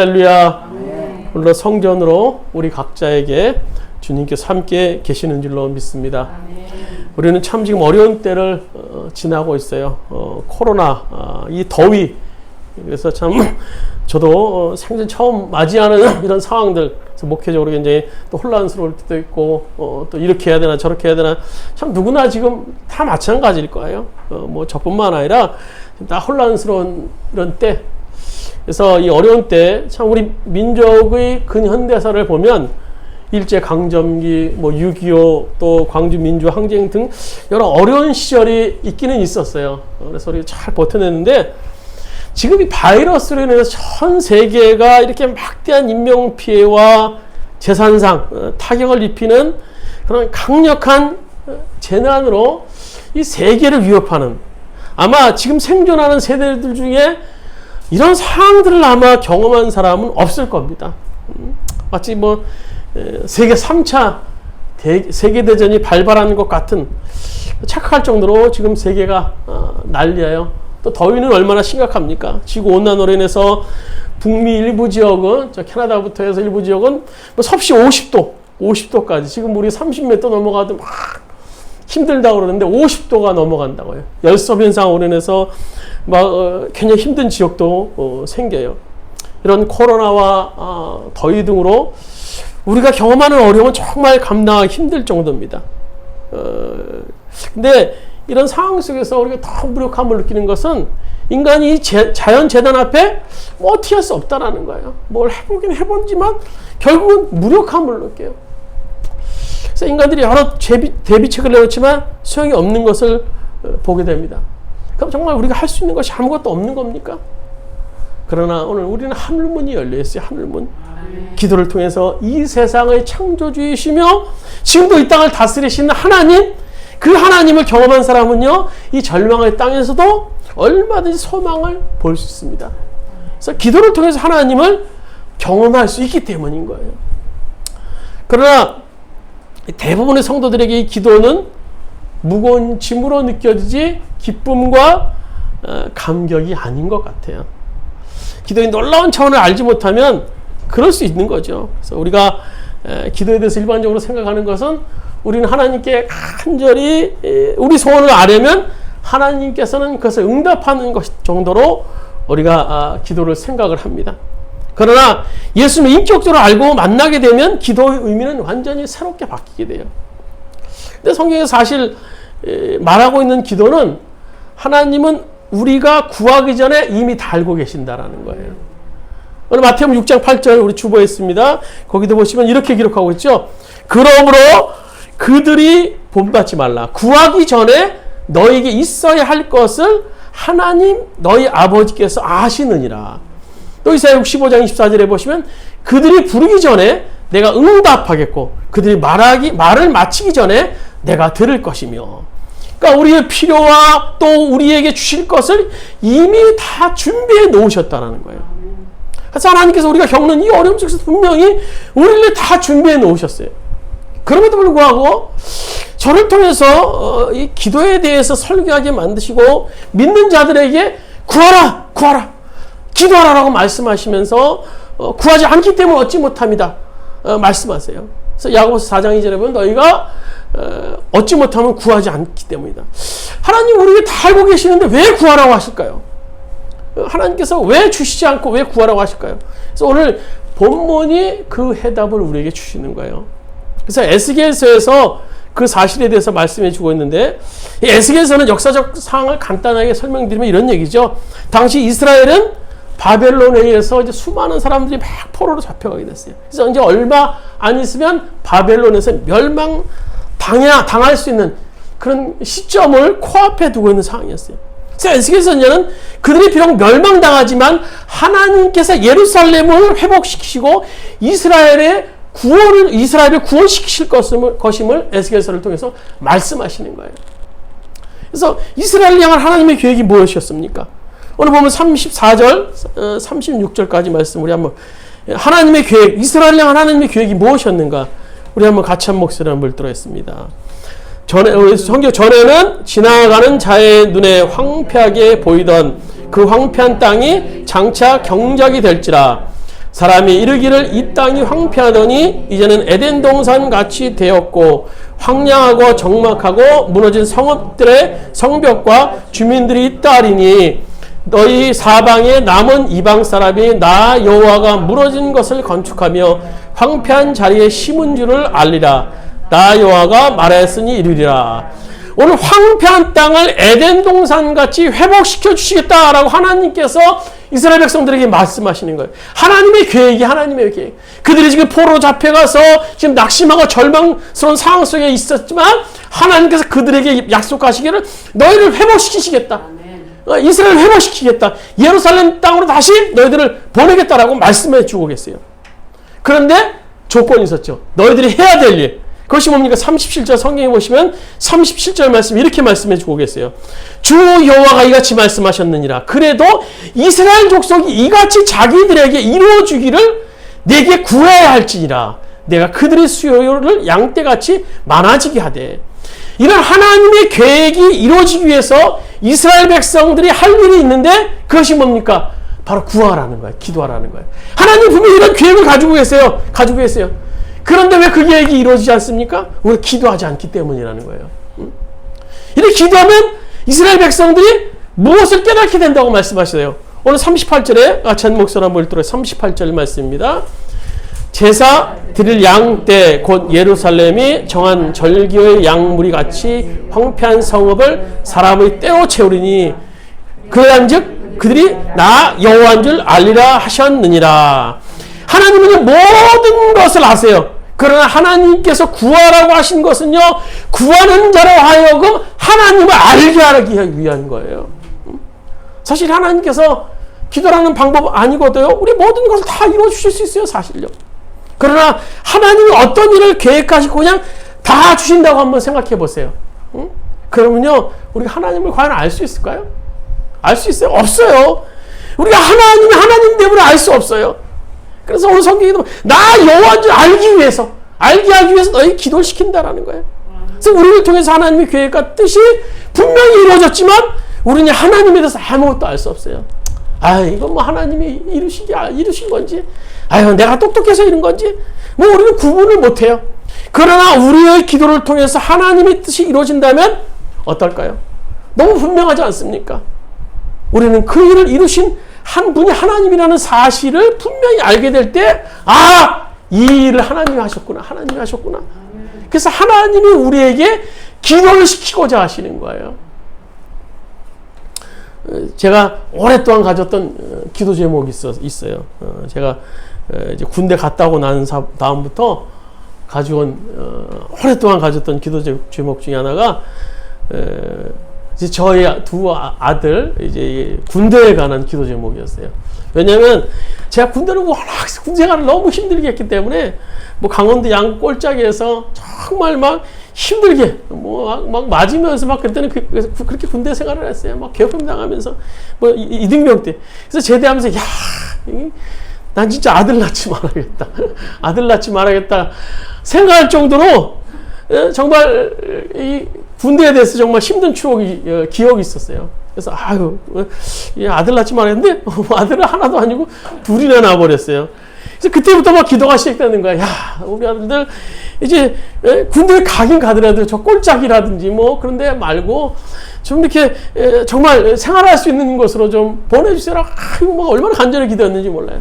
할렐루야. 오늘 성전으로 우리 각자에게 주님께서 함께 계시는 줄로 믿습니다. 우리는 참 지금 어려운 때를 지나고 있어요. 코로나, 이 더위. 그래서 참 저도 생전 처음 맞이하는 이런 상황들, 그래서 목회적으로 굉장히 또 혼란스러울 때도 있고, 또 이렇게 해야 되나 저렇게 해야 되나, 참 누구나 지금 다 마찬가지일 거예요. 뭐 저뿐만 아니라 다 혼란스러운 이런 때. 그래서 이 어려운 때 참 우리 민족의 근현대사를 보면 일제강점기, 뭐 6.25, 또 광주민주항쟁 등 여러 어려운 시절이 있기는 있었어요. 그래서 우리가 잘 버텨냈는데 지금 이 바이러스로 인해서 전 세계가 이렇게 막대한 인명피해와 재산상 타격을 입히는 그런 강력한 재난으로 이 세계를 위협하는, 아마 지금 생존하는 세대들 중에 이런 상황들을 아마 경험한 사람은 없을 겁니다. 마치 뭐 세계 3차 세계대전이 발발하는 것 같은, 착각할 정도로 지금 세계가 난리예요. 또 더위는 얼마나 심각합니까? 지구온난화로 인해서 북미 일부 지역은, 저 캐나다부터 해서 일부 지역은 뭐 섭씨 50도까지, 지금 우리 30몇 도 넘어가도 막 힘들다고 그러는데 50도가 넘어간다고요. 열섬 현상으로 인해서 막 굉장히 힘든 지역도 생겨요. 이런 코로나와 더위 등으로 우리가 경험하는 어려움은 정말 감당하기 힘들 정도입니다. 근데 이런 상황 속에서 우리가 더 무력함을 느끼는 것은 인간이 자연재난 앞에 뭐 어떻게 할 수 없다라는 거예요. 뭘 해보긴 해본지만 결국은 무력함을 느껴요. 그래서 인간들이 여러 대비책을 내놓지만 소용이 없는 것을 보게 됩니다. 그럼 정말 우리가 할 수 있는 것이 아무것도 없는 겁니까? 그러나 오늘 우리는 하늘문이 열려있어요. 하늘문. 기도를 통해서 이 세상의 창조주이시며 지금도 이 땅을 다스리시는 하나님, 그 하나님을 경험한 사람은요, 이 절망의 땅에서도 얼마든지 소망을 볼 수 있습니다. 그래서 기도를 통해서 하나님을 경험할 수 있기 때문인 거예요. 그러나 대부분의 성도들에게 이 기도는 무거운 짐으로 느껴지지 기쁨과 감격이 아닌 것 같아요. 기도의 놀라운 차원을 알지 못하면 그럴 수 있는 거죠. 그래서 우리가 기도에 대해서 일반적으로 생각하는 것은 우리는 하나님께 간절히 우리 소원을 아뢰면 하나님께서는 그것을 응답하는 것 정도로 우리가 기도를 생각을 합니다. 그러나 예수님을 인격적으로 알고 만나게 되면 기도의 의미는 완전히 새롭게 바뀌게 돼요. 근데 성경에서 사실 말하고 있는 기도는 하나님은 우리가 구하기 전에 이미 다 알고 계신다라는 거예요. 오늘 마태복음 6장 8절 우리 주보했습니다. 거기도 보시면 이렇게 기록하고 있죠. 그러므로 그들이 본받지 말라. 구하기 전에 너에게 있어야 할 것을 하나님 너희 아버지께서 아시느니라. 또 이사야 65장 24절에 보시면 그들이 부르기 전에 내가 응답하겠고 그들이 말을 마치기 전에 내가 들을 것이며, 그러니까 우리의 필요와 또 우리에게 주실 것을 이미 다 준비해 놓으셨다는 거예요. 그래서 하나님께서 우리가 겪는 이 어려움 속에서 분명히 우리를 다 준비해 놓으셨어요. 그럼에도 불구하고 저를 통해서 이 기도에 대해서 설교하게 만드시고 믿는 자들에게 구하라 기도하라라고 말씀하시면서 구하지 않기 때문에 얻지 못합니다 말씀하세요. 그래서 야고보서 4장 2절에 보면 너희가 얻지 못하면 구하지 않기 때문이다. 하나님 우리에게 다 알고 계시는데 왜 구하라고 하실까요? 하나님께서 왜 주시지 않고 왜 구하라고 하실까요? 그래서 오늘 본문이 그 해답을 우리에게 주시는 거예요. 그래서 에스겔서에서 그 사실에 대해서 말씀해 주고 있는데, 이 에스겔서는 역사적 상황을 간단하게 설명드리면 이런 얘기죠. 당시 이스라엘은 바벨론에 의해서 이제 수많은 사람들이 막 포로로 잡혀가게 됐어요. 그래서 이제 얼마 안 있으면 바벨론에서 당할 수 있는 그런 시점을 코앞에 두고 있는 상황이었어요. 그래서 에스겔 선지자는 그들이 비록 멸망당하지만 하나님께서 예루살렘을 회복시키시고 이스라엘을 구원시키실 것임을 에스겔서를 통해서 말씀하시는 거예요. 그래서 이스라엘을 향한 하나님의 계획이 무엇이었습니까? 오늘 보면 34절, 36절까지 말씀 우리 한번, 하나님의 계획, 이스라엘을 향한 하나님의 계획이 무엇이었는가? 우리 한번 같이 한 목소리 한번 들어보겠습니다. 성경 전에는 지나가는 자의 눈에 황폐하게 보이던 그 황폐한 땅이 장차 경작이 될지라. 사람이 이르기를 이 땅이 황폐하더니 이제는 에덴 동산 같이 되었고 황량하고 적막하고 무너진 성읍들의 성벽과 주민들이 있다 하리니 너희 사방에 남은 이방 사람이 나 여호와가 무너진 것을 건축하며 황폐한 자리에 심은 줄을 알리라. 나 여호와가 말하였으니 이르리라. 오늘 황폐한 땅을 에덴 동산같이 회복시켜 주시겠다라고 하나님께서 이스라엘 백성들에게 말씀하시는 거예요. 하나님의 계획이 하나님의 계획. 그들이 지금 포로로 잡혀가서 지금 낙심하고 절망스러운 상황 속에 있었지만 하나님께서 그들에게 약속하시기를 너희를 회복시키시겠다. 이스라엘을 회복시키겠다. 예루살렘 땅으로 다시 너희들을 보내겠다라고 말씀해 주고 계세요. 그런데 조건이 있었죠. 너희들이 해야 될 일. 그것이 뭡니까? 37절 성경에 보시면 37절 말씀 이렇게 말씀해 주고 계세요. 주 여호와가 이같이 말씀하셨느니라. 그래도 이스라엘 족속이 이같이 자기들에게 이루어주기를 내게 구해야 할지니라. 내가 그들의 수요를 양떼같이 많아지게 하되. 이런 하나님의 계획이 이루어지기 위해서 이스라엘 백성들이 할 일이 있는데 그것이 뭡니까? 바로 구하라는 거예요. 기도하라는 거예요. 하나님 분명히 이런 계획을 가지고 계세요. 그런데 왜 그 계획이 이루어지지 않습니까? 우리가 기도하지 않기 때문이라는 거예요. 이렇게 기도하면 이스라엘 백성들이 무엇을 깨닫게 된다고 말씀하시네요. 오늘 38절에 같이 한 목소리 한번 읽도록 38절 말씀입니다. 제사 드릴 양떼 곧 예루살렘이 정한 절기의 양무리 같이 황폐한 성읍을 사람의 때로 채우리니 그러한즉 그들이 나 여호와인 줄 알리라 하셨느니라. 하나님은 모든 것을 아세요. 그러나 하나님께서 구하라고 하신 것은요, 구하는 자로 하여금 하나님을 알게 하기 위한 거예요. 사실 하나님께서 기도라는 방법 아니거든요. 우리 모든 것을 다 이루어 주실 수 있어요, 사실요. 그러나 하나님이 어떤 일을 계획하시고 그냥 다 주신다고 한번 생각해 보세요. 그러면요, 우리가 하나님을 과연 알 수 있을까요? 알 수 있어요? 없어요. 우리가 하나님이 하나님 때문에 알 수 없어요. 그래서 오늘 성경에도 나 여호와인 줄 알게 하기 위해서 너희 기도를 시킨다라는 거예요. 그래서 우리를 통해서 하나님의 계획과 뜻이 분명히 이루어졌지만 우리는 하나님에 대해서 아무것도 알 수 없어요. 이건 뭐 하나님이 이루신 건지, 내가 똑똑해서 이런 건지, 뭐 우리는 구분을 못해요. 그러나 우리의 기도를 통해서 하나님의 뜻이 이루어진다면 어떨까요? 너무 분명하지 않습니까? 우리는 그 일을 이루신 한 분이 하나님이라는 사실을 분명히 알게 될 때, 이 일을 하나님이 하셨구나. 그래서 하나님이 우리에게 기도를 시키고자 하시는 거예요. 제가 오랫동안 가졌던 기도 제목이 있어요. 제가 이제 군대 갔다 오고 난 다음부터 가지고 오랫동안 가졌던 기도 제목 중에 하나가 이제 저희 두 아들 이제 군대에 관한 기도 제목이었어요. 왜냐하면 제가 군대를 워낙 군생활을 너무 힘들게 했기 때문에 뭐 강원도 양골짜기에서 정말 막 힘들게 막 맞으면서 막 그때는 그렇게 군대 생활을 했어요. 막 괴롭힘 당하면서 뭐 이등병 때. 그래서 제대하면서 난 진짜 아들 낳지 말아야겠다 생각할 정도로 정말 이 군대에 대해서 정말 힘든 기억이 있었어요. 그래서 아들 낳지 말았는데 아들은 하나도 아니고 둘이나 낳아버렸어요. 그래서 그때부터 막 기도가 시작되는 거야. 우리 아들들 이제 군대에 가긴 가더라도 저 꼴짝이라든지 뭐 그런 데 말고 좀 이렇게 정말 생활할 수 있는 곳으로 좀 보내주세요. 뭐 얼마나 간절히 기도했는지 몰라요.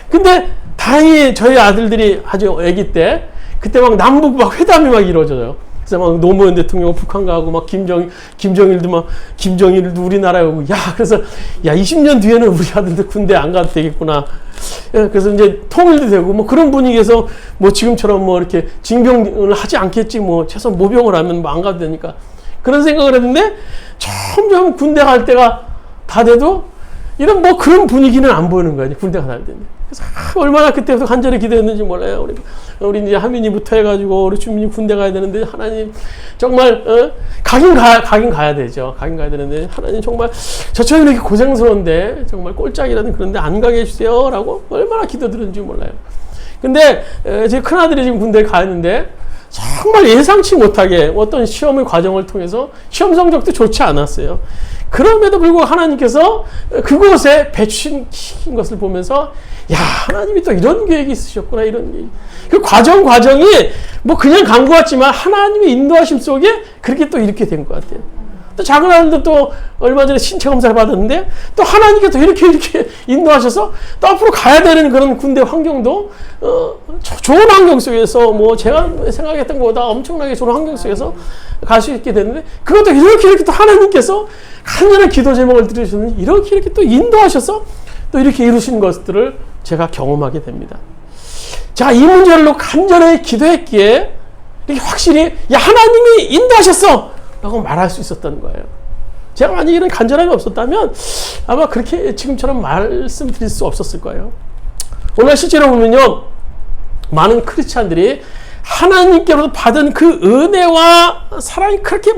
근데 다행히 저희 아들들이 아주 아기 때 그때 막 남북 막 회담이 막 이루어져요. 그래서 막 노무현 대통령 북한 가고 막 김정일도 우리나라에 오고 그래서 20년 뒤에는 우리 아들들 군대 안 가도 되겠구나. 그래서 이제 통일도 되고 뭐 그런 분위기에서 뭐 지금처럼 뭐 이렇게 징병을 하지 않겠지 뭐 최소한 모병을 하면 뭐 안 가도 되니까 그런 생각을 했는데 점점 군대 갈 때가 다 돼도 이런 뭐 그런 분위기는 안 보이는 거예요. 군대가 갈 때는. 그래서 얼마나 그때부터 간절히 기도했는지 몰라요. 우리 이제 하민이부터 해가지고 우리 주민이 군대 가야 되는데 하나님 정말 가긴 가야 되죠. 가긴 가야 되는데 하나님 정말 저처럼 이렇게 고생스러운데 정말 꼴짝이라든 그런데 안 가게 해주세요라고 얼마나 기도드렸는지 몰라요. 근데 제 큰아들이 지금 군대에 가 있는데 정말 예상치 못하게 어떤 시험의 과정을 통해서 시험 성적도 좋지 않았어요. 그럼에도 불구하고 하나님께서 그곳에 배출시킨 것을 보면서 야, 하나님이 또 이런 계획이 있으셨구나, 이런 계획. 그 과정이 뭐 그냥 간 것 같지만 하나님의 인도하심 속에 그렇게 또 이렇게 된 것 같아요. 또 작은 아들도 또 얼마 전에 신체 검사를 받았는데 또 하나님께서 이렇게 인도하셔서 또 앞으로 가야 되는 그런 군대 환경도 좋은 환경 속에서 뭐 제가 생각했던 것보다 엄청나게 좋은 환경 속에서 갈 수 있게 됐는데 그것도 이렇게 또 하나님께서 간절한 기도 제목을 들으셨는지 이렇게 또 인도하셔서 또 이렇게 이루신 것들을 제가 경험하게 됩니다. 제가 이 문제로 간절히 기도했기에 이렇게 확실히 야, 하나님이 인도하셨어! 라고 말할 수 있었던 거예요. 제가 만약에 이런 간절함이 없었다면 아마 그렇게 지금처럼 말씀드릴 수 없었을 거예요. 오늘 실제로 보면요, 많은 크리스찬들이 하나님께로부터 받은 그 은혜와 사랑이 그렇게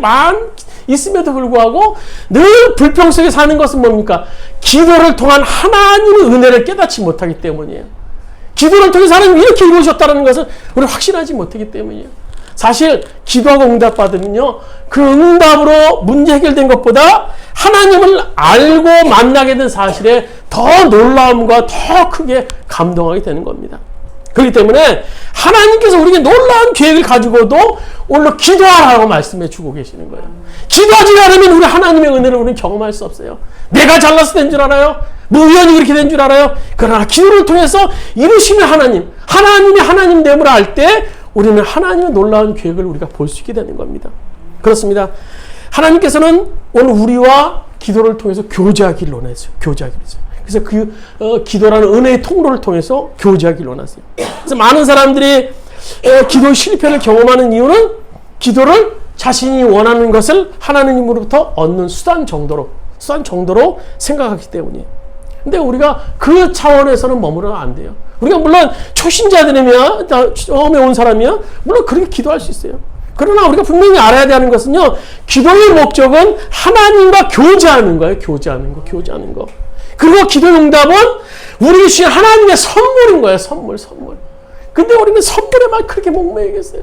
있음에도 불구하고 늘 불평 속에 사는 것은 뭡니까? 기도를 통한 하나님의 은혜를 깨닫지 못하기 때문이에요. 기도를 통해서 하나님이 이렇게 이루어졌다는 것을 우리 확신하지 못하기 때문이에요. 사실 기도하고 응답받으면요, 그 응답으로 문제 해결된 것보다 하나님을 알고 만나게 된 사실에 더 놀라움과 더 크게 감동하게 되는 겁니다. 그렇기 때문에 하나님께서 우리에게 놀라운 계획을 가지고도 오늘 기도하라고 말씀해 주고 계시는 거예요. 기도하지 않으면 우리 하나님의 은혜를 우리는 경험할 수 없어요. 내가 잘나서 된 줄 알아요? 우연히 그렇게 된 줄 알아요? 그러나 기도를 통해서 이루시는 하나님이 하나님됨을 알 때 우리는 하나님의 놀라운 계획을 우리가 볼 수 있게 되는 겁니다. 그렇습니다. 하나님께서는 오늘 우리와 기도를 통해서 교제하기를 원하세요. 그래서 기도라는 은혜의 통로를 통해서 교제하기를 원하세요. 그래서 많은 사람들이 기도의 실패를 경험하는 이유는 기도를 자신이 원하는 것을 하나님으로부터 얻는 수단 정도로 생각하기 때문이에요. 근데 우리가 그 차원에서는 머무르면 안 돼요. 우리가 물론 초신자들이면, 처음에 온 사람이면 물론 그렇게 기도할 수 있어요. 그러나 우리가 분명히 알아야 되는 것은요, 기도의 목적은 하나님과 교제하는 거예요. 교제하는 거. 그리고 기도의 응답은 우리에게 주신 하나님의 선물인 거예요. 선물. 근데 우리는 선물에만 그렇게 목매이겠어요.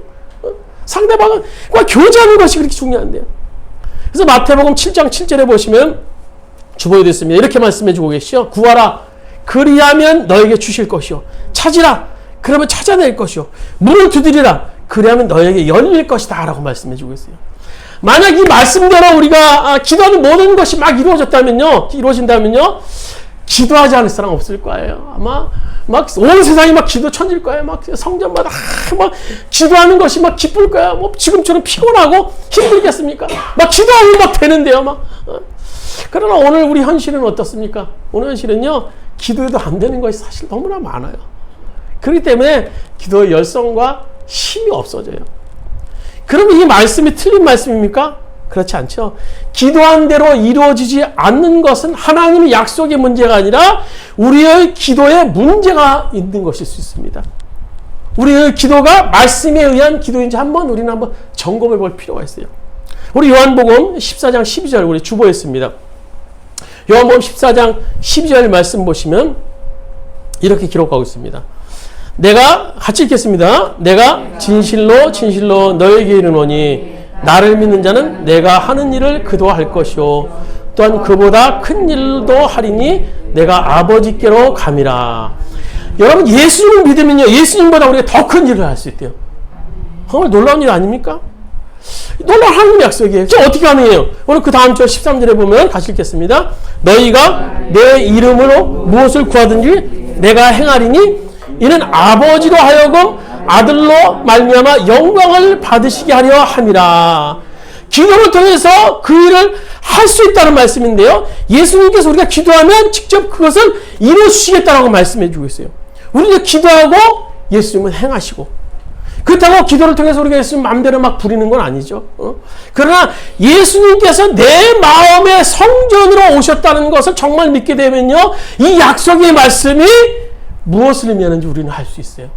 상대방과 교제하는 것이 그렇게 중요한데요. 그래서 마태복음 7장 7절에 보시면 주보에 됐습니다. 이렇게 말씀해 주고 계시죠. 구하라. 그리하면 너에게 주실 것이요. 찾으라. 그러면 찾아낼 것이요. 문을 두드리라. 그리하면 너에게 열릴 것이다. 라고 말씀해 주고 있어요. 만약 이 말씀대로 우리가 기도하는 모든 것이 막 이루어진다면요. 기도하지 않을 사람 없을 거예요. 아마 온 세상이 기도 천질 거예요. 성전마다 기도하는 것이 기쁠 거야. 지금처럼 피곤하고 힘들겠습니까? 기도하면 되는데요. 그러나 오늘 우리 현실은 어떻습니까? 오늘 현실은요, 기도해도 안 되는 것이 사실 너무나 많아요. 그렇기 때문에 기도의 열성과 힘이 없어져요. 그러면 이 말씀이 틀린 말씀입니까? 그렇지 않죠. 기도한 대로 이루어지지 않는 것은 하나님의 약속의 문제가 아니라 우리의 기도에 문제가 있는 것일 수 있습니다. 우리의 기도가 말씀에 의한 기도인지 우리는 한번 점검해 볼 필요가 있어요. 우리 요한복음 14장 12절 우리 주보했습니다. 요한복음 14장 12절 말씀 보시면 이렇게 기록하고 있습니다. 내가 같이 읽겠습니다. 내가 진실로 너에게 이르노니 나를 믿는 자는 내가 하는 일을 그도 할 것이요 또한 그보다 큰 일도 하리니 내가 아버지께로 감이라. 여러분, 예수님을 믿으면요, 예수님보다 우리가 더 큰 일을 할 수 있대요. 정말 놀라운 일 아닙니까? 놀라운 하나님의 약속이에요. 어떻게 가능해요? 오늘 그 다음 절 13절에 보면 같이 읽겠습니다. 너희가 내 이름으로 무엇을 구하든지 내가 행하리니 이는 아버지로 하여금 아들로 말미암아 영광을 받으시게 하려 함이라. 기도를 통해서 그 일을 할 수 있다는 말씀인데요, 예수님께서 우리가 기도하면 직접 그것을 이루시겠다라고 말씀해 주고 있어요. 우리가 기도하고 예수님은 행하시고, 그렇다고 기도를 통해서 우리가 예수님 마음대로 부리는 건 아니죠. 그러나 예수님께서 내 마음의 성전으로 오셨다는 것을 정말 믿게 되면요, 이 약속의 말씀이 무엇을 의미하는지 우리는 알 수 있어요.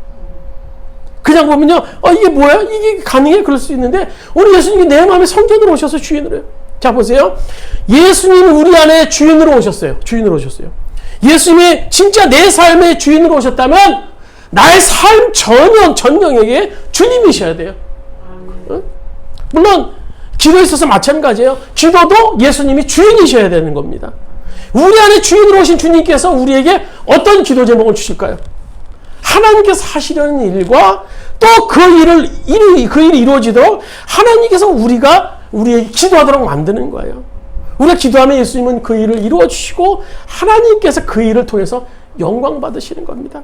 그냥 보면요, 이게 뭐야? 이게 가능해? 그럴 수 있는데, 오늘 예수님이 내 마음의 성전으로 오셔서 주인으로 해요. 자, 보세요. 예수님이 우리 안에 주인으로 오셨어요. 예수님이 진짜 내 삶의 주인으로 오셨다면, 나의 삶 전형에게 주님이셔야 돼요. 물론 기도에 있어서 마찬가지예요. 기도도 예수님이 주인이셔야 되는 겁니다. 우리 안에 주인으로 오신 주님께서 우리에게 어떤 기도 제목을 주실까요? 하나님께서 하시려는 일과 또 그 일이 이루어지도록 하나님께서 우리에게 기도하도록 만드는 거예요. 우리가 기도하면 예수님은 그 일을 이루어 주시고 하나님께서 그 일을 통해서 영광 받으시는 겁니다.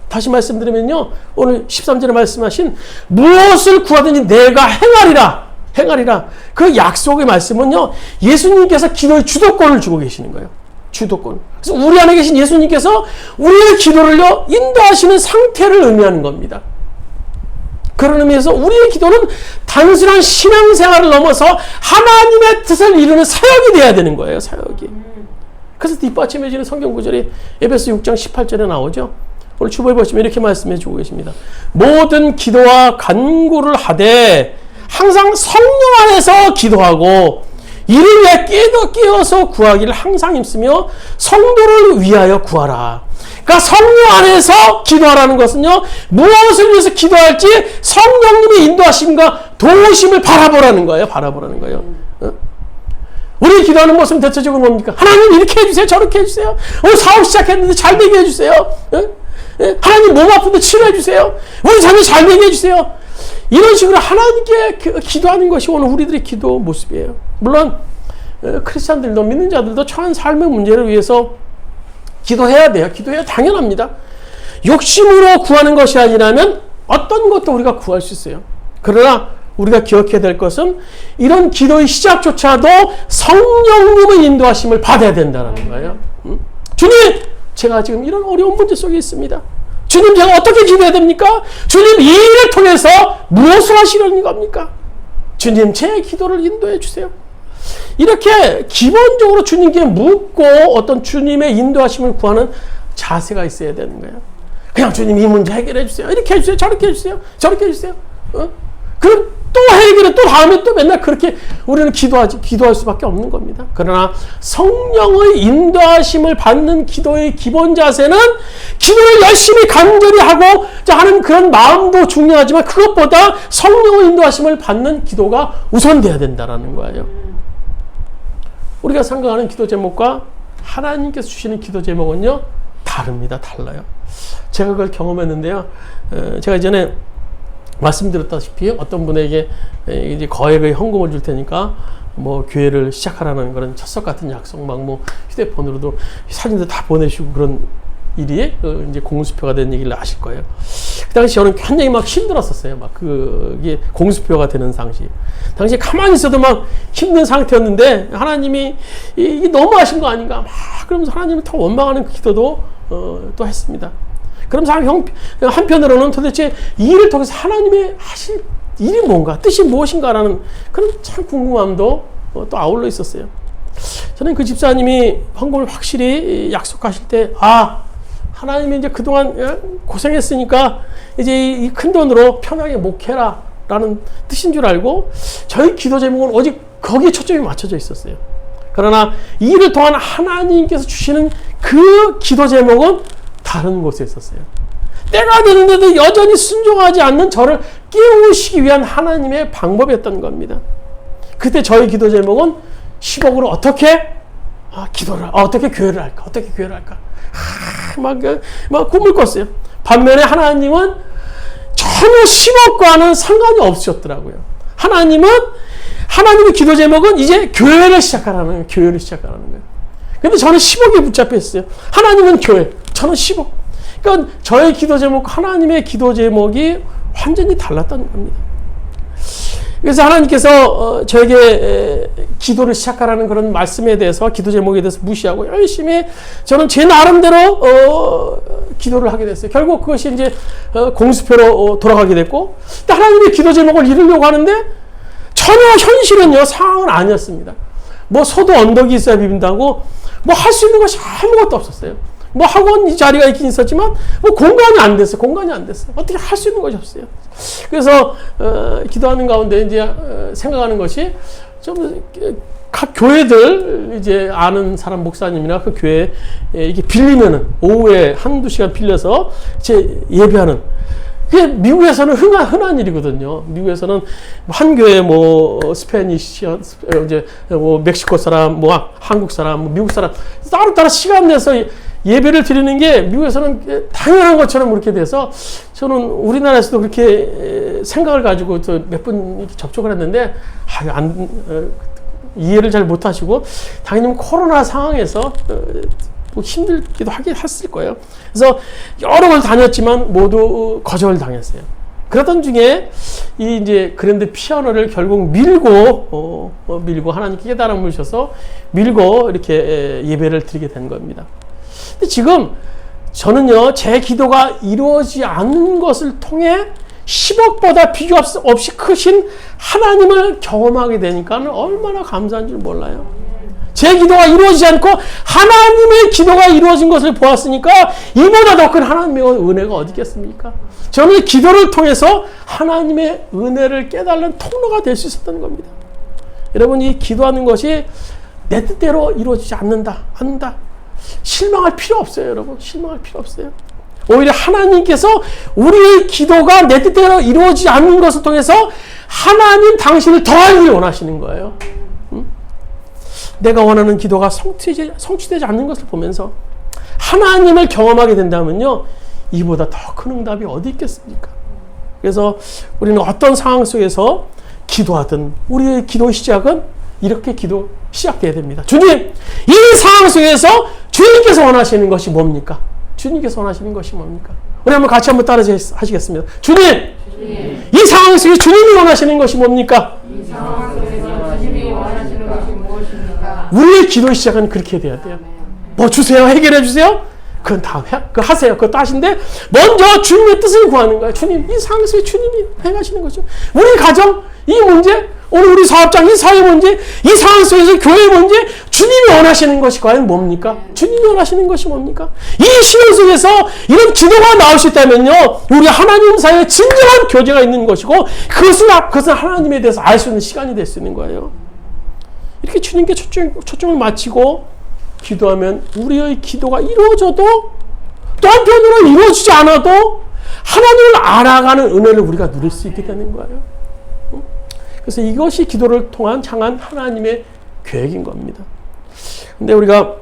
다시 말씀드리면요, 오늘 13절에 말씀하신 무엇을 구하든지 내가 행하리라. 그 약속의 말씀은요, 예수님께서 기도의 주도권을 주고 계시는 거예요. 주도권. 그래서 우리 안에 계신 예수님께서 우리의 기도를요, 인도하시는 상태를 의미하는 겁니다. 그런 의미에서 우리의 기도는 단순한 신앙생활을 넘어서 하나님의 뜻을 이루는 사역이 돼야 되는 거예요. 사역이. 그래서 뒷받침해지는 성경 구절이 에베소 6장 18절에 나오죠. 오늘 주보에 보시면 이렇게 말씀해 주고 계십니다. 모든 기도와 간구를 하되 항상 성령 안에서 기도하고 이를 위해 깨어서 구하기를 항상 힘쓰며 성도를 위하여 구하라. 그러니까 성령 안에서 기도하라는 것은요, 무엇을 위해서 기도할지 성령님의 인도하심과 도우심을 바라보라는 거예요. 우리 기도하는 모습은 대체적으로 뭡니까? 하나님 이렇게 해주세요. 저렇게 해주세요. 오늘 사업 시작했는데 잘 되게 해주세요. 하나님 몸 아픈데 치료해주세요. 우리 자녀 잘 되게 해주세요. 이런 식으로 하나님께 기도하는 것이 오늘 우리들의 기도 모습이에요. 물론 크리스찬들도 믿는 자들도 처한 삶의 문제를 위해서 기도해야 돼요. 기도해야 당연합니다. 욕심으로 구하는 것이 아니라면 어떤 것도 우리가 구할 수 있어요. 그러나 우리가 기억해야 될 것은 이런 기도의 시작조차도 성령님의 인도하심을 받아야 된다는 거예요. 주님, 제가 지금 이런 어려운 문제 속에 있습니다. 주님, 제가 어떻게 기도해야 됩니까? 주님, 이 일을 통해서 무엇을 하시려는 겁니까? 주님, 제 기도를 인도해 주세요. 이렇게 기본적으로 주님께 묻고 어떤 주님의 인도하심을 구하는 자세가 있어야 되는 거예요. 그냥 주님 이 문제 해결해 주세요. 이렇게 해주세요. 저렇게 해주세요. 저렇게 해주세요. 그럼 또 해결해, 또 다음에 또 맨날 그렇게 우리는 기도할 수밖에 없는 겁니다. 그러나 성령의 인도하심을 받는 기도의 기본 자세는 기도를 열심히 간절히 하고 하는 그런 마음도 중요하지만 그것보다 성령의 인도하심을 받는 기도가 우선돼야 된다는 거예요. 우리가 생각하는 기도 제목과 하나님께서 주시는 기도 제목은요, 다릅니다. 달라요. 제가 그걸 경험했는데요. 제가 이전에 말씀드렸다시피 어떤 분에게 이제 거액의 헌금을 줄 테니까 뭐 교회를 시작하라는 그런 철석 같은 약속, 막 뭐 휴대폰으로도 사진도 다 보내주고 그런 일이 이제 공수표가 된 얘기를 아실 거예요. 그 당시 저는 굉장히 막 힘들었었어요. 막 그게 공수표가 되는 당시에 가만히 있어도 막 힘든 상태였는데 하나님이 이게 너무하신 거 아닌가 막 그러면서 하나님을 더 원망하는 그 기도도 또 했습니다. 그러면서 한편으로는 도대체 이 일을 통해서 하나님의 하실 일이 뭔가, 뜻이 무엇인가라는 그런 참 궁금함도 또 아울러 있었어요. 저는 그 집사님이 헌금을 확실히 약속하실 때, 하나님이 이제 그동안 고생했으니까 이제 이 큰 돈으로 편하게 목해라 라는 뜻인 줄 알고 저희 기도 제목은 오직 거기에 초점이 맞춰져 있었어요. 그러나 이 일을 통한 하나님께서 주시는 그 기도 제목은 다른 곳에 있었어요. 때가 되는데도 여전히 순종하지 않는 저를 깨우시기 위한 하나님의 방법이었던 겁니다. 그때 저희 기도 제목은 10억으로 어떻게 어떻게 교회를 할까? 막 꿈을 꿨어요. 반면에 하나님은 전혀 10억과는 상관이 없으셨더라고요. 하나님의 기도 제목은 이제 교회를 시작하라는 거예요. 근데 저는 10억에 붙잡혀 있어요. 하나님은 교회, 저는 10억. 그러니까 저의 기도 제목, 하나님의 기도 제목이 완전히 달랐던 겁니다. 그래서 하나님께서 저에게 기도를 시작하라는 그런 말씀에 대해서, 기도 제목에 대해서 무시하고 열심히 저는 제 나름대로 기도를 하게 됐어요. 결국 그것이 이제 공수표로 돌아가게 됐고, 하나님의 기도 제목을 이루려고 하는데 전혀 현실은요, 상황은 아니었습니다. 뭐 소도 언덕이 있어야 비빈다고 뭐 할 수 있는 것이 아무것도 없었어요. 뭐 학원 자리가 있긴 있었지만 뭐 공간이 안 됐어요. 어떻게 할 수 있는 것이 없어요. 그래서 기도하는 가운데 이제 생각하는 것이 좀 각 교회들 이제 아는 사람 목사님이나 그 교회에 이게 빌리면은 오후에 한두 시간 빌려서 이제 예배하는 그게 미국에서는 흔한 일이거든요. 미국에서는 한 교회 스페니시, 이제 멕시코 사람, 한국 사람, 미국 사람 따로따로 시간 내서 예배를 드리는 게 미국에서는 당연한 것처럼 그렇게 돼서 저는 우리나라에서도 그렇게 생각을 가지고 몇 번 접촉을 했는데 이해를 잘 못하시고 당연히 코로나 상황에서 힘들기도 했을 거예요. 그래서 여러 번 다녔지만 모두 거절당했어요. 그러던 중에 이제 그랜드 피아노를 결국 밀고 하나님께 깨달음을 주셔서 밀고 이렇게 예배를 드리게 된 겁니다. 근데 지금 저는요, 제 기도가 이루어지지 않는 것을 통해 10억보다 비교 없이 크신 하나님을 경험하게 되니까 얼마나 감사한 줄 몰라요. 제 기도가 이루어지지 않고 하나님의 기도가 이루어진 것을 보았으니까 이보다 더 큰 하나님의 은혜가 어디 있겠습니까? 저는 기도를 통해서 하나님의 은혜를 깨달는 통로가 될 수 있었던 겁니다. 여러분, 이 기도하는 것이 내 뜻대로 이루어지지 않는다. 실망할 필요 없어요, 여러분. 실망할 필요 없어요. 오히려 하나님께서 우리의 기도가 내 뜻대로 이루어지지 않는 것을 통해서 하나님 당신을 더하기를 원하시는 거예요. 내가 원하는 기도가 성취되지 않는 것을 보면서 하나님을 경험하게 된다면요, 이보다 더 큰 응답이 어디 있겠습니까? 그래서 우리는 어떤 상황 속에서 기도하든 우리의 기도 시작은 이렇게 기도 시작돼야 됩니다. 주님, 이 상황 속에서 주님께서 원하시는 것이 뭡니까? 주님께서 원하시는 것이 뭡니까? 우리 같이 한번 따라 하시겠습니다. 주님, 이 상황 속에 주님이 원하시는 것이 뭡니까? 이 상황 속에서 주님이 원하시는 것이 무엇입니까? 우리의 기도 시작은 그렇게 돼야 돼요. 뭐 주세요, 해결해 주세요. 그건 다 하세요. 그것도 하신데 먼저 주님의 뜻을 구하는 거예요. 주님, 이 상황 속에 주님이 행하시는 거죠. 우리 가정, 이 문제, 오늘 우리 사업장, 이 사회 문제, 이 상황 속에서 교회 문제, 주님이 원하시는 것이 과연 뭡니까? 주님이 원하시는 것이 뭡니까? 이 시간 속에서 이런 기도가 나올 수 있다면요, 우리 하나님 사이에 진정한 교제가 있는 것이고, 그것은 하나님에 대해서 알 수 있는 시간이 될 수 있는 거예요. 이렇게 주님께 초점을 맞추고 기도하면 우리의 기도가 이루어져도 또 한편으로 이루어지지 않아도 하나님을 알아가는 은혜를 우리가 누릴 수 있게 되는 거예요. 그래서 이것이 기도를 통한 향한 하나님의 계획인 겁니다. 근데 우리가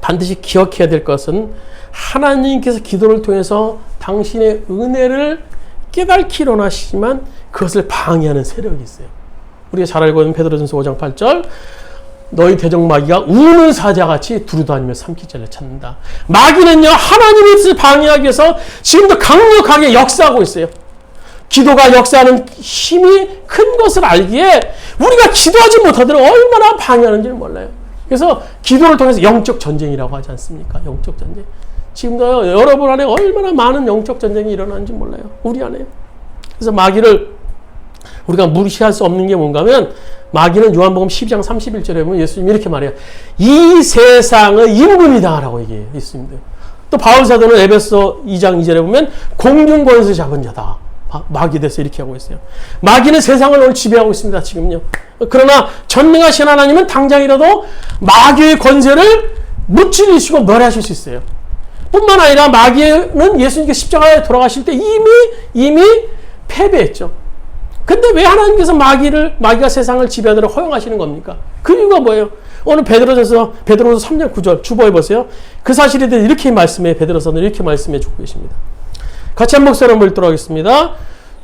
반드시 기억해야 될 것은 하나님께서 기도를 통해서 당신의 은혜를 깨닫기로 원하시지만 그것을 방해하는 세력이 있어요. 우리가 잘 알고 있는 베드로전서 5장 8절, 너희 대적 마귀가 우는 사자같이 두루다니며 삼키자를 찾는다. 마귀는요, 하나님의 뜻을 방해하기 위해서 지금도 강력하게 역사하고 있어요. 기도가 역사하는 힘이 큰 것을 알기에 우리가 기도하지 못하도록 얼마나 방해하는지를 몰라요. 그래서 기도를 통해서 영적 전쟁이라고 하지 않습니까? 영적 전쟁. 지금도 여러분 안에 얼마나 많은 영적 전쟁이 일어나는지 몰라요. 우리 안에요. 그래서 마귀를 우리가 무시할 수 없는 게 뭔가 하면, 마귀는 요한복음 12장 31절에 보면 예수님이 이렇게 말해요. 이 세상의 임금이다 라고 얘기했습니다. 또 바울사도는 에베소 2장 2절에 보면 공중권세 잡은 자다. 마귀에 대해서 이렇게 하고 있어요. 마귀는 세상을 오늘 지배하고 있습니다. 지금요. 그러나 전능하신 하나님은 당장이라도 마귀의 권세를 무찌르시고 멸하실 수 있어요. 뿐만 아니라 마귀는 예수님께서 십자가에 돌아가실 때 이미 패배했죠. 근데 왜 하나님께서 마귀가 세상을 지배하도록 허용하시는 겁니까? 그 이유가 뭐예요? 오늘 베드로서 3장 9절 주보해 보세요. 그 사실에 대해 이렇게 베드로서는 이렇게 말씀해 주고 계십니다. 같이 한 목소리로 한번 읽도록 하겠습니다.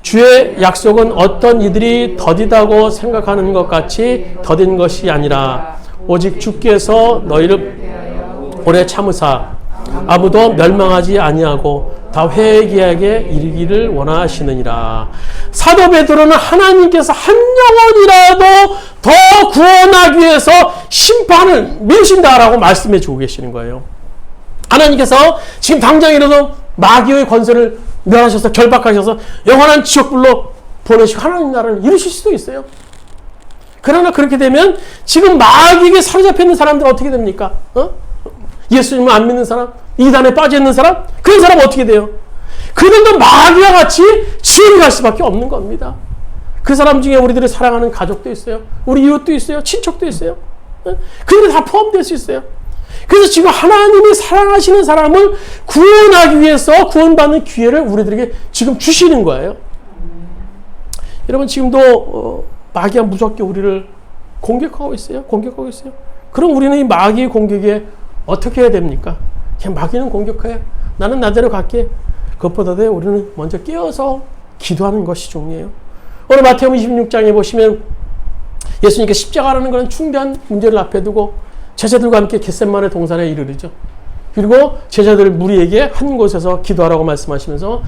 주의 약속은 어떤 이들이 더디다고 생각하는 것 같이 더딘 것이 아니라 오직 주께서 너희를 오래 참으사 아무도 멸망하지 아니하고 다 회개하게 이르기를 원하시느니라. 사도 베드로는 하나님께서 한 영혼이라도 더 구원하기 위해서 심판을 미루신다라고 말씀해 주고 계시는 거예요. 하나님께서 지금 당장이라도 마귀의 권세를 멸하셔서 결박하셔서 영원한 지옥불로 보내시고 하나님 나라를 이루실 수도 있어요. 그러나 그렇게 되면 지금 마귀에게 사로잡혀 있는 사람들은 어떻게 됩니까? 예수님을 안 믿는 사람, 이단에 빠져 있는 사람, 그런 사람은 어떻게 돼요? 그들도 마귀와 같이 지옥에 갈 수밖에 없는 겁니다. 그 사람 중에 우리들이 사랑하는 가족도 있어요. 우리 이웃도 있어요. 친척도 있어요. 그들이 다 포함될 수 있어요. 그래서 지금 하나님이 사랑하시는 사람을 구원하기 위해서 구원받는 기회를 우리들에게 지금 주시는 거예요. 여러분 지금도 마귀가 무섭게 우리를 공격하고 있어요. 그럼 우리는 이 마귀의 공격에 어떻게 해야 됩니까? 그냥 마귀는 공격해. 나는 나대로 갈게. 그것보다도 우리는 먼저 깨어서 기도하는 것이 중요해요. 오늘 마태복음 26장에 보시면 예수님께서 십자가라는 그런 중대한 문제를 앞에 두고 제자들과 함께 겟세마네 동산에 이르르죠. 그리고 제자들 무리에게 한 곳에서 기도하라고 말씀하시면서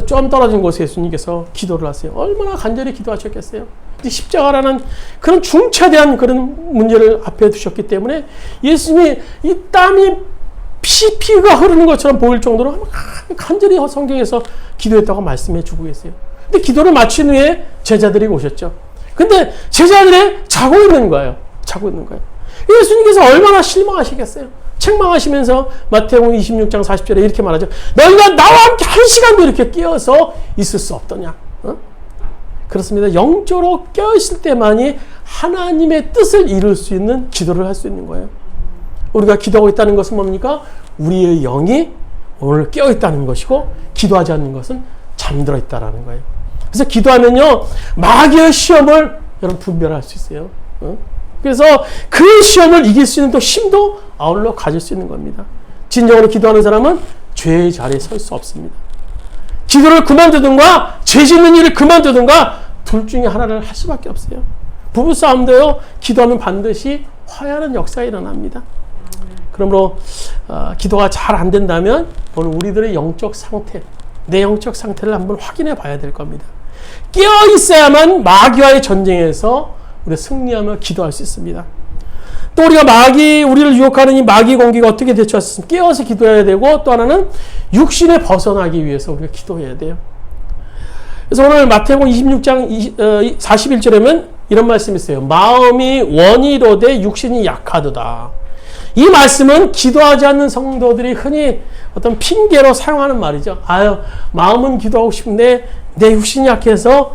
좀 떨어진 곳에 예수님께서 기도를 하세요. 얼마나 간절히 기도하셨겠어요. 십자가라는 그런 중차대한 그런 문제를 앞에 두셨기 때문에 예수님이 이 땀이 피가 흐르는 것처럼 보일 정도로 간절히 성경에서 기도했다고 말씀해 주고 계세요. 근데 기도를 마친 후에 제자들이 오셨죠. 근데 제자들이 자고 있는 거예요. 예수님께서 얼마나 실망하시겠어요. 책망하시면서 마태복음 26장 40절에 이렇게 말하죠. 너희가 나와 함께 한 시간도 이렇게 깨어서 있을 수 없더냐. 그렇습니다. 영적으로 깨어있을 때만이 하나님의 뜻을 이룰 수 있는 기도를 할 수 있는 거예요. 우리가 기도하고 있다는 것은 뭡니까? 우리의 영이 오늘 깨어있다는 것이고 기도하지 않는 것은 잠들어 있다는 거예요. 그래서 기도하면요 마귀의 시험을 여러분 분별할 수 있어요. 그래서 그 시험을 이길 수 있는 또 힘도 아울러 가질 수 있는 겁니다. 진정으로 기도하는 사람은 죄의 자리에 설 수 없습니다. 기도를 그만두든가 죄 짓는 일을 그만두든가 둘 중에 하나를 할 수밖에 없어요. 부부싸움도요 기도하면 반드시 화해하는 역사가 일어납니다. 그러므로 기도가 잘 안 된다면 오늘 우리들의 영적 상태, 내 영적 상태를 한번 확인해 봐야 될 겁니다. 깨어 있어야만 마귀와의 전쟁에서 우리가 승리하며 기도할 수 있습니다. 또 우리가 우리를 유혹하는 이 마귀 공격이 어떻게 대처했습니까? 깨어서 기도해야 되고 또 하나는 육신에 벗어나기 위해서 우리가 기도해야 돼요. 그래서 오늘 마태복음 26장 41절에는 이런 말씀이 있어요. 마음이 원이로되 육신이 약하도다. 이 말씀은 기도하지 않는 성도들이 흔히 어떤 핑계로 사용하는 말이죠. 마음은 기도하고 싶은데 내 육신이 약해서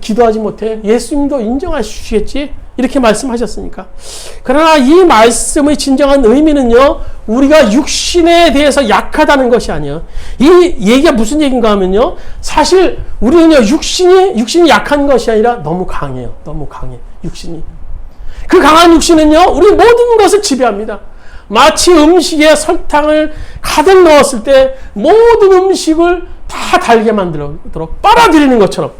기도하지 못해. 예수님도 인정하시겠지? 이렇게 말씀하셨으니까. 그러나 이 말씀의 진정한 의미는요, 우리가 육신에 대해서 약하다는 것이 아니에요. 이 얘기가 무슨 얘기인가 하면요, 사실 우리는요, 육신이 약한 것이 아니라 너무 강해요. 너무 강해. 육신이. 그 강한 육신은요, 우리 모든 것을 지배합니다. 마치 음식에 설탕을 가득 넣었을 때 모든 음식을 다 달게 만들도록 빨아들이는 것처럼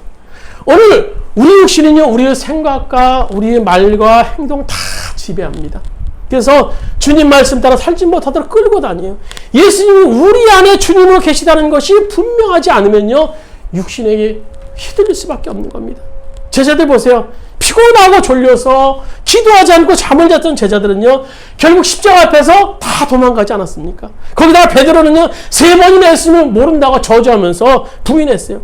오늘 우리 육신은요, 우리의 생각과 우리의 말과 행동 다 지배합니다. 그래서 주님 말씀 따라 살지 못하도록 끌고 다녀요. 예수님이 우리 안에 주님으로 계시다는 것이 분명하지 않으면요, 육신에게 휘둘릴 수밖에 없는 겁니다. 제자들 보세요. 피곤하고 졸려서 기도하지 않고 잠을 잤던 제자들은요, 결국 십자가 앞에서 다 도망가지 않았습니까? 거기다가 베드로는요, 3번이나 예수님을 모른다고 저주하면서 부인했어요.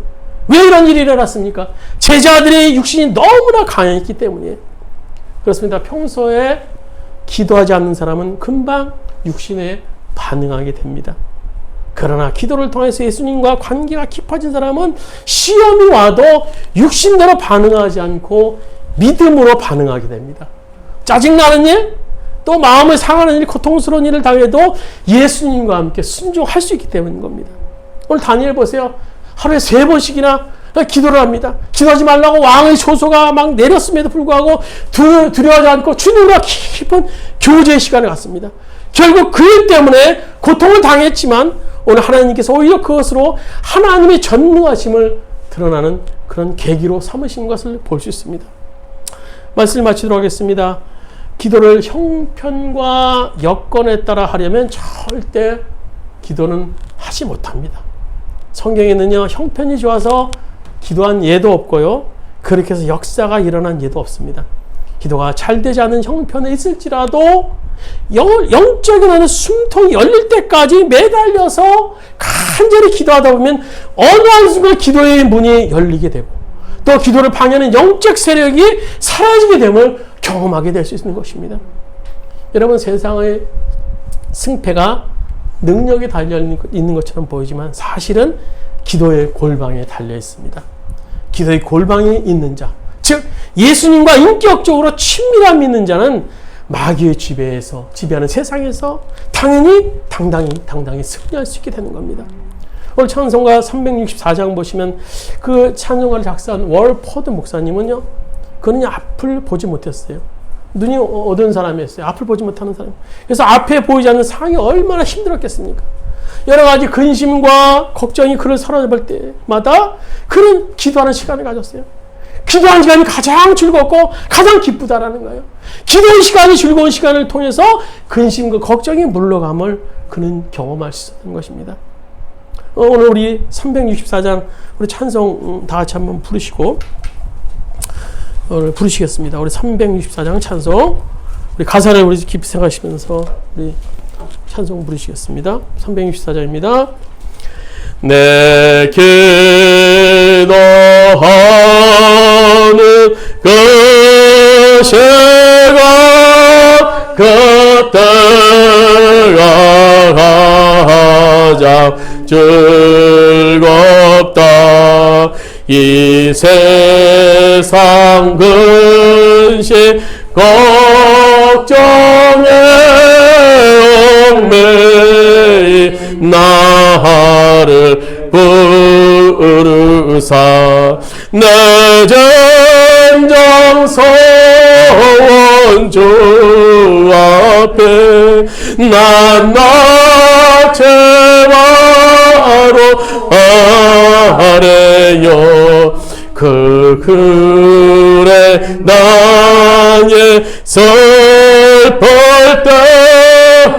왜 이런 일이 일어났습니까? 제자들의 육신이 너무나 강했기 때문이에요. 그렇습니다. 평소에 기도하지 않는 사람은 금방 육신에 반응하게 됩니다. 그러나 기도를 통해서 예수님과 관계가 깊어진 사람은 시험이 와도 육신대로 반응하지 않고 믿음으로 반응하게 됩니다. 짜증나는 일, 또 마음을 상하는 일, 고통스러운 일을 당해도 예수님과 함께 순종할 수 있기 때문인 겁니다. 오늘 다니엘 보세요. 하루에 3번씩이나 기도를 합니다. 기도하지 말라고 왕의 조소가 막 내렸음에도 불구하고 두려워하지 않고 주님과 깊은 교제의 시간을 갖습니다. 결국 그 일 때문에 고통을 당했지만 오늘 하나님께서 오히려 그것으로 하나님의 전능하심을 드러나는 그런 계기로 삼으신 것을 볼 수 있습니다. 말씀을 마치도록 하겠습니다. 기도를 형편과 여건에 따라 하려면 절대 기도는 하지 못합니다. 성경에는요, 형편이 좋아서 기도한 예도 없고요, 그렇게 해서 역사가 일어난 예도 없습니다. 기도가 잘 되지 않은 형편에 있을지라도 영적인 어느 숨통이 열릴 때까지 매달려서 간절히 기도하다 보면 어느 한순간 기도의 문이 열리게 되고 또 기도를 방해하는 영적 세력이 사라지게 됨을 경험하게 될 수 있는 것입니다. 여러분, 세상의 승패가 능력에 달려있는 것처럼 보이지만 사실은 기도의 골방에 달려 있습니다. 기도의 골방에 있는 자, 즉 예수님과 인격적으로 친밀함이 있는 자는 마귀의 지배하는 세상에서 당당히 승리할 수 있게 되는 겁니다. 오늘 찬송가 364장 보시면 그 찬송가를 작사한 월포드 목사님은요, 그는 앞을 보지 못했어요. 눈이 어두운 사람이었어요. 앞을 보지 못하는 사람. 그래서 앞에 보이지 않는 상황이 얼마나 힘들었겠습니까? 여러 가지 근심과 걱정이 그를 사로잡을 때마다 그는 기도하는 시간을 가졌어요. 기도하는 시간이 가장 즐겁고 가장 기쁘다라는 거예요. 기도의 시간이 즐거운 시간을 통해서 근심과 걱정이 물러감을 그는 경험할 수 있는 것입니다. 오늘 우리 364장 우리 찬송 다 같이 한번 부르시고 오늘 부르시겠습니다. 우리 364장 찬송 우리 가사를 우리 깊이 생각하시면서 우리 찬송 부르시겠습니다. 364장입니다. 내 기도하는 그 시간 그때가 가장 즐겁다. 이 세상 근심 걱정에 얽매이 나를 부르사 내 전정 서원 주 앞에 난 낙제바로 아래여 그 글에 나의 슬플 때나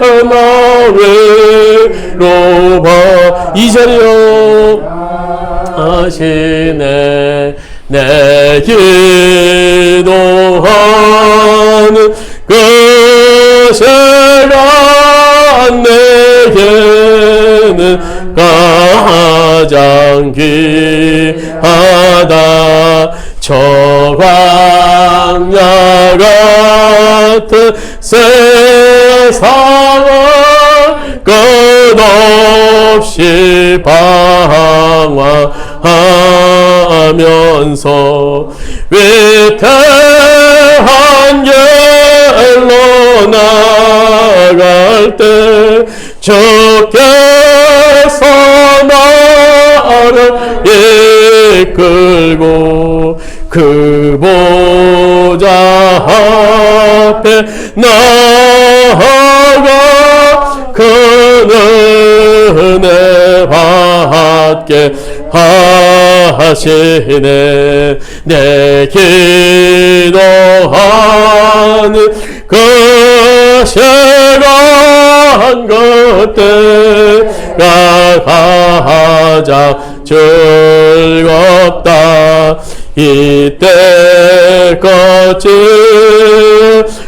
외로워 이자리여 하시네. 내 기도하는 그 시간 내게는 가장 귀하다. 저 광야 같은 세상을 끝없이 방황하면서 위태한 길로 나갈 때 주께서 나를 이끌고 그 보좌 앞에 나아가 그 은혜 받게 하시네. 내 기도하는 그 시간 그때가 가장 즐겁다. 이때까지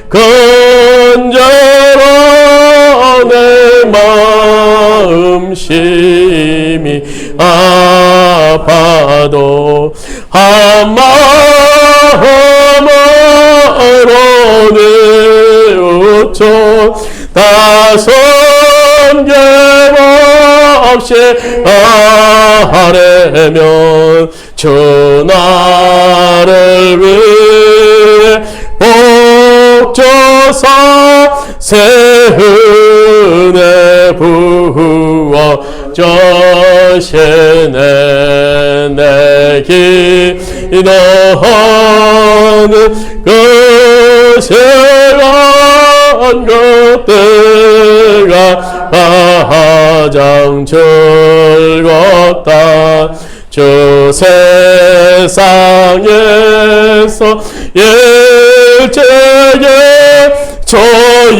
건져라 내 마음 심히 아파도 한 마음으로 뉘우쳐 다섯 개 없이 아뢰면 주 나를 위해 복 줘서 새 은혜 부어 주시네. 내 기도하는 그 시간 그때가 가장 즐겁다. 주 세상에서 일제에 조용한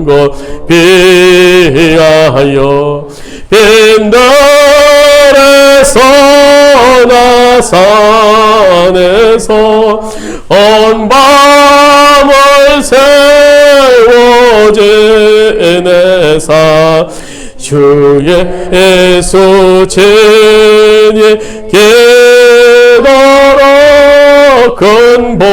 곳 비하여 빈들에서 나 산에서 온 밤을 세워 지내사 주의 예수 친히 기도로 근본을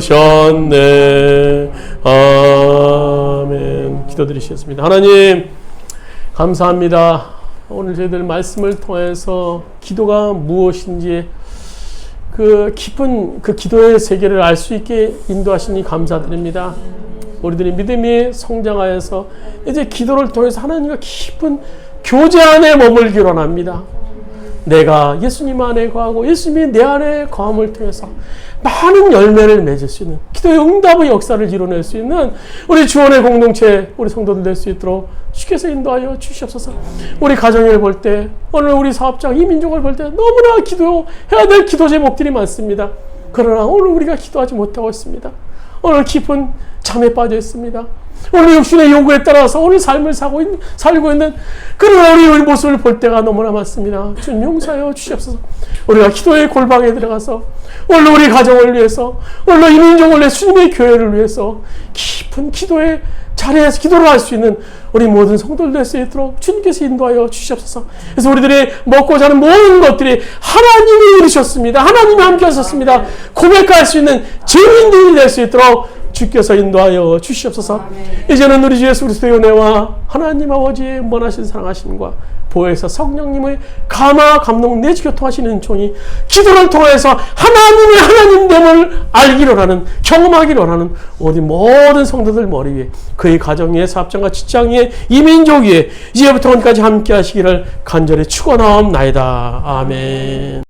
보여주셨네. 아멘. 기도드리시겠습니다. 하나님 감사합니다. 오늘 저희들 말씀을 통해서 기도가 무엇인지 그 깊은 그 기도의 세계를 알 수 있게 인도하시니 감사드립니다. 우리들이 믿음이 성장하여서 이제 기도를 통해서 하나님과 깊은 교제 안에 머물기로 합니다. 내가 예수님 안에 거하고 예수님이 내 안에 거함을 통해서 많은 열매를 맺을 수 있는 기도의 응답의 역사를 이뤄낼 수 있는 우리 주원의 공동체 우리 성도들 될 수 있도록 주께서 인도하여 주시옵소서. 우리 가정을 볼 때 오늘 우리 사업장 이 민족을 볼 때 너무나 기도해야 될 기도 제목들이 많습니다. 그러나 오늘 우리가 기도하지 못하고 있습니다. 오늘 깊은 잠에 빠져 있습니다. 오늘 육신의 요구에 따라서 오늘 삶을 살고 있는 그런 우리 모습을 볼 때가 너무나 많습니다. 주님 용서하여 주시옵소서. 우리가 기도의 골방에 들어가서 오늘 우리 가정을 위해서 오늘 이 민족을 위해 주님의 교회를 위해서 깊은 기도의 자리에서 기도를 할 수 있는 우리 모든 성도들 될 수 있도록 주님께서 인도하여 주시옵소서. 그래서 우리들이 먹고 자는 모든 것들이 하나님이 이루셨습니다. 하나님이 함께 하셨습니다. 고백할 수 있는 증인들이 될 수 있도록 주께서 인도하여 주시옵소서. 이제는 우리 주 예수 그리스도의 은혜와 하나님 아버지의 무한하신 사랑하심과 보혜사 성령님의 감화 감동 내지 교통하시는 종이 기도를 통해서 하나님의 하나님됨을 알기로 하는 경험하기로 하는 우리 모든 성도들 머리 위에 그의 가정 위에 사업장과 직장 위에 이민족 위에 이제부터 오늘까지 함께 하시기를 간절히 축원하옵나이다. 아멘.